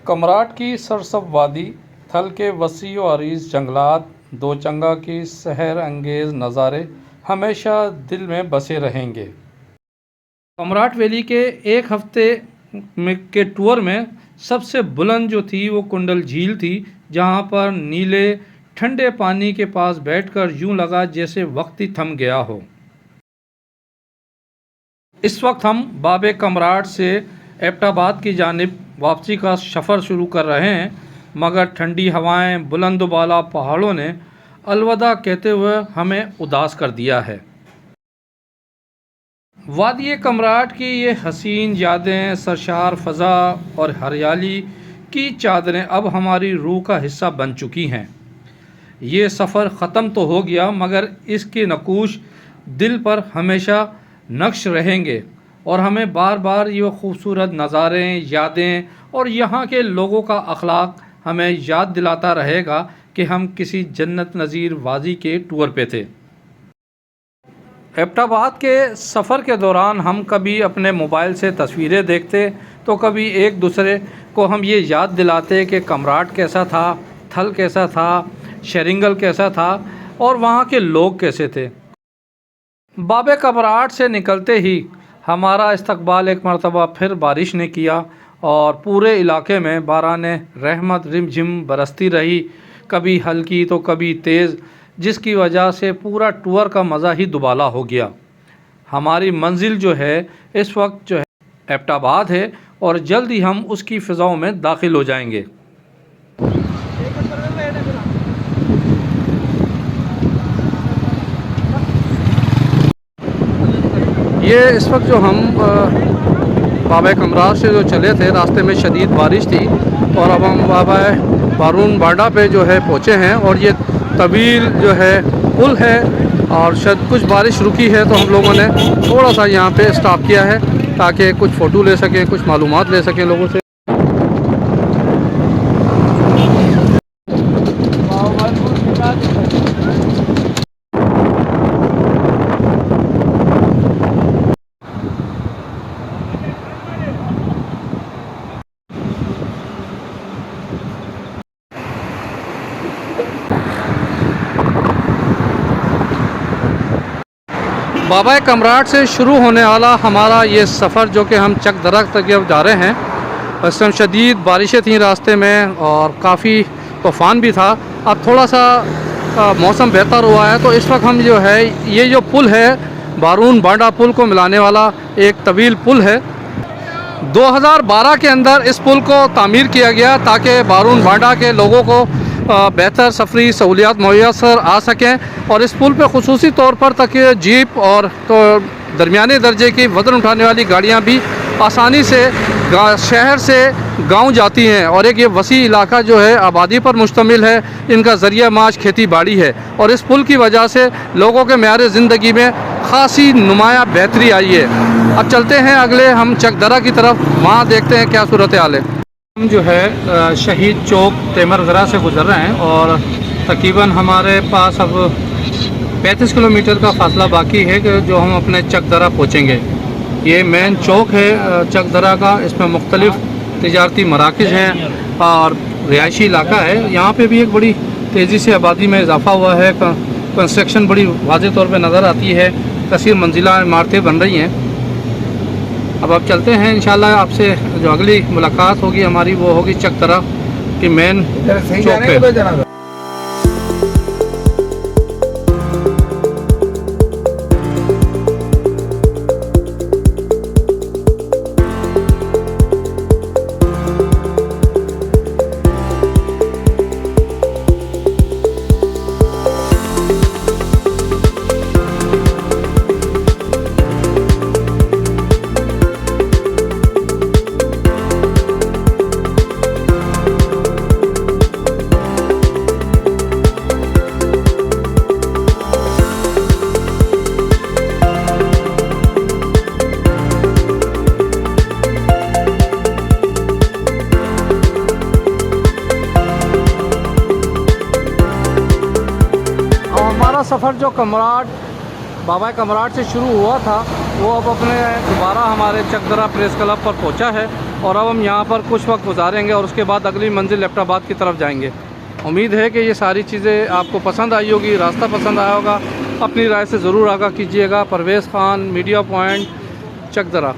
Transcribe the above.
कमराट की सरसब्ज़ वादी, थल के वसी व अरीज़ जंगलात, दोचंगा की सहर अंगेज़ नज़ारे हमेशा दिल में बसे रहेंगे। कमराट वैली के एक हफ्ते के टूर में सबसे बुलंद जो थी वो कुंडल झील थी, जहाँ पर नीले ठंडे पानी के पास बैठकर यूं लगा जैसे वक्त ही थम गया हो। इस वक्त हम बाबे कमराट से एबटाबाद की जानिब वापसी का सफ़र शुरू कर रहे हैं, मगर ठंडी हवाएं, बुलंद बाला पहाड़ों ने अलविदा कहते हुए हमें उदास कर दिया है। वादी कमराट की ये हसीन यादें, सरशार फ़ज़ा और हरियाली की चादरें अब हमारी रूह का हिस्सा बन चुकी हैं। ये सफ़र ख़त्म तो हो गया, मगर इसके नकूश दिल पर हमेशा नक्श रहेंगे और हमें बार बार ये खूबसूरत नज़ारे, यादें और यहाँ के लोगों का अखलाक हमें याद दिलाता रहेगा कि हम किसी जन्नत नज़ीर वादी के टूर पे थे। एबटाबाद के सफ़र के दौरान हम कभी अपने मोबाइल से तस्वीरें देखते, तो कभी एक दूसरे को हम ये याद दिलाते कि कमराट कैसा था, थल कैसा था, शेरिंगल कैसा था और वहाँ के लोग कैसे थे। बाबे कमराट से निकलते ही हमारा इस्तकबाल एक मरतबा फिर बारिश ने किया और पूरे इलाके में बाराने रहमत रिमझिम बरसती रही, कभी हल्की तो कभी तेज़, जिसकी वजह से पूरा टूर का मज़ा ही दुबाला हो गया। हमारी मंजिल जो है इस वक्त जो है एबटाबाद है और जल्द ही हम उसकी फ़िज़ाओं में दाखिल हो जाएंगे। ये इस वक्त जो हम बाबा कमराट से जो चले थे, रास्ते में शदीद बारिश थी और अब हम बाबा बारून बाडा पे जो है पहुँचे हैं और ये तवील जो है पुल है और शायद कुछ बारिश रुकी है तो हम लोगों ने थोड़ा सा यहाँ पे स्टॉप किया है ताकि कुछ फ़ोटो ले सकें, कुछ मालूमात ले सकें लोगों से। बाबा कमराट से शुरू होने वाला हमारा ये सफ़र जो कि हम चक दरख्त तक अब जा रहे हैं, इस समय शदीद बारिशें थीं रास्ते में और काफ़ी तूफ़ान भी था। अब थोड़ा सा मौसम बेहतर हुआ है तो इस वक्त हम जो है ये जो पुल है बारून बाडा पुल को मिलाने वाला एक तवील पुल है। 2012 के अंदर इस पुल को तामीर किया गया ताकि बारून बाडा के लोगों को बेहतर सफरी सहूलियात मुयस्सर आ सकें और इस पुल पे ख़ुसूसी तौर पर तक जीप और तो दरमियाने दर्जे की वज़न उठाने वाली गाड़ियां भी आसानी से शहर से गांव जाती हैं और एक ये वसी इलाका जो है आबादी पर मुश्तमिल है, इनका ज़रिया माश खेती बाड़ी है और इस पुल की वजह से लोगों के मेयार ज़िंदगी में ख़ासी नुमायाँ बेहतरी आई है। अब चलते हैं अगले हम चकदरा की तरफ, वहाँ देखते हैं क्या सूरत हाल है। हम जो है शहीद चौक तेमरगरा से गुज़र रहे हैं और तकरीबन हमारे पास अब 35 किलोमीटर का फासला बाकी है कि जो हम अपने चकदरा पहुँचेंगे। ये मेन चौक है चकदरा का, इसमें मुख्तलिफ़ तिजारती मराकज़ हैं और रिहायशी इलाका है। यहाँ पे भी एक बड़ी तेज़ी से आबादी में इजाफ़ा हुआ है, कंस्ट्रक्शन बड़ी वाज़ेह तौर पे नज़र आती है, कसीर मंजिला इमारतें बन रही हैं। अब चलते हैं इंशाल्लाह, आपसे जो अगली मुलाकात होगी हमारी वो होगी चकदरा की मेन चौक पे। सफ़र जो कमराट बाबा कमराट से शुरू हुआ था वो अब अपने दोबारा हमारे चकदरा प्रेस क्लब पर पहुंचा है। और अब हम यहाँ पर कुछ वक्त गुजारेंगे और उसके बाद अगली मंजिल एबटाबाद की तरफ जाएंगे। उम्मीद है कि ये सारी चीज़ें आपको पसंद आई होगी, रास्ता पसंद आया होगा। अपनी राय से ज़रूर आगाह कीजिएगा। Parvez Khan, media point, Chakdara.